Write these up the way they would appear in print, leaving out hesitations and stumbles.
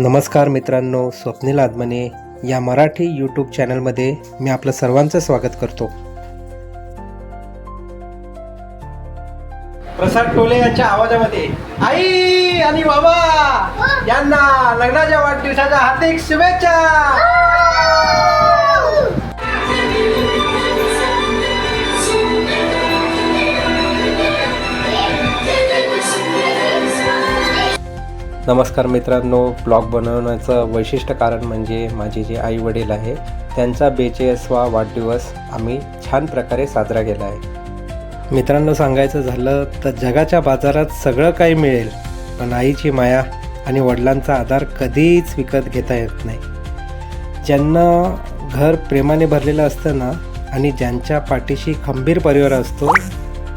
नमस्कार मित्रांनो, स्वप्नील आदमने या मराठी यूट्यूब चॅनलमध्ये मी आपलं सर्वांचं स्वागत करतो. प्रसाद टोले यांच्या आवाजामध्ये आई आणि बाबा यांना लग्नाच्या वाढदिवसाच्या हार्दिक शुभेच्छा. नमस्कार मित्रांनो, ब्लॉग बनवण्याचं वैशिष्ट्य कारण म्हणजे माझे जे आई वडील आहे त्यांचा 42वा वाढदिवस आम्ही छान प्रकारे साजरा केला आहे. मित्रांनो, सांगायचं झालं तर जगाच्या बाजारात सगळं काही मिळेल, पण आईची माया आणि वडिलांचा आधार कधीच विकत घेता येत नाही. ज्यांना घर प्रेमाने भरलेलं असतं ना आणि ज्यांच्या पाठीशी खंबीर परिवार असतो,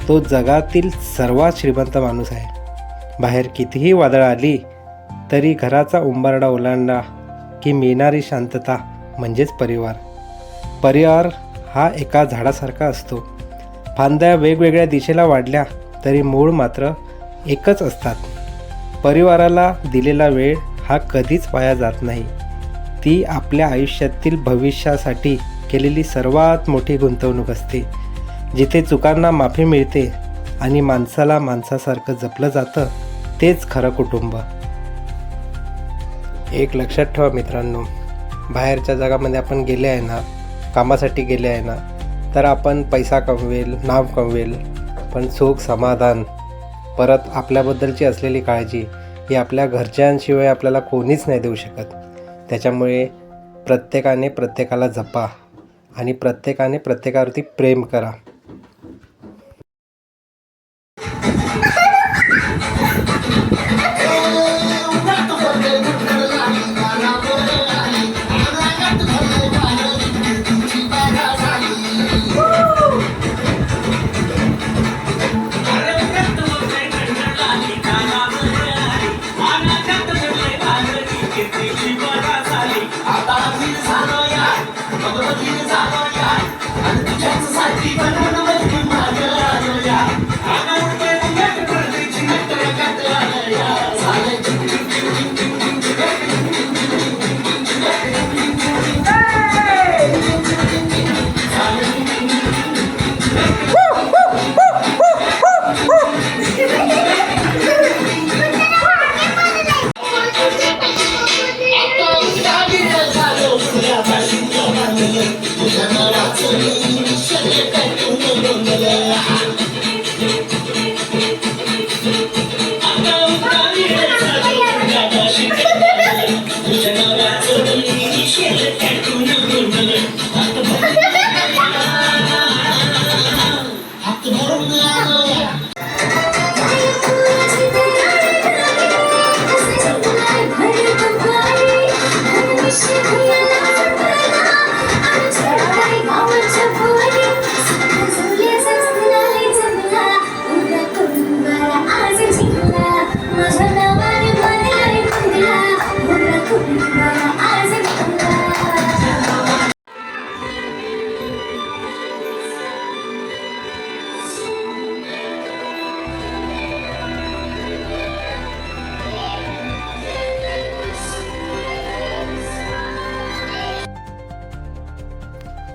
तो जगातील सर्वात श्रीमंत माणूस आहे. बाहेर कितीही वादळ आली तरी घराचा उंबरडा ओलांडला की मिळणारी शांतता म्हणजेच परिवार. परिवार हा एका झाडासारखा असतो. फांद्या वेगवेगळ्या दिशेला वाढल्या तरी मूळ मात्र एकच असतात. परिवाराला दिलेला वेळ हा कधीच वाया जात नाही. ती आपल्या आयुष्यातील भविष्यासाठी केलेली सर्वात मोठी गुंतवणूक असते. जिथे चुकांना माफी मिळते आणि माणसाला माणसासारखं जपलं जातं, तेच खरं कुटुंब. एक लक्षात ठेवा मित्रांनो, बाहेरच्या जगामध्ये आपण गेले आहे ना, कामासाठी गेले आहे ना, तर आपण पैसा कमवेल, नाव कमवेल, पण सुख, समाधान, परत आपल्याबद्दलची असलेली काळजी ही आपल्या घरच्यांशिवाय आपल्याला कोणीच नाही देऊ शकत. त्याच्यामुळे प्रत्येकाने प्रत्येकाला जपा आणि प्रत्येकाने प्रत्येकावरती प्रेम करा.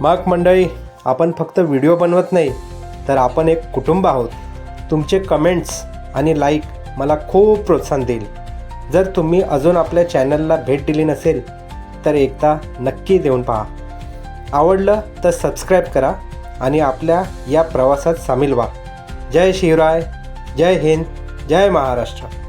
मग मंडळी, आपण फक्त व्हिडिओ बनवत नाही, तर आपण एक कुटुंब आहोत. तुमचे कमेंट्स आणि लाईक मला खूप प्रोत्साहन देईल. जर तुम्ही अजून आपल्या चॅनलला भेट दिली नसेल तर एकदा नक्की देऊन पहा. आवडलं तर सबस्क्राईब करा आणि आपल्या या प्रवासात सामील व्हा. जय शिवराय, जय हिंद, जय महाराष्ट्र.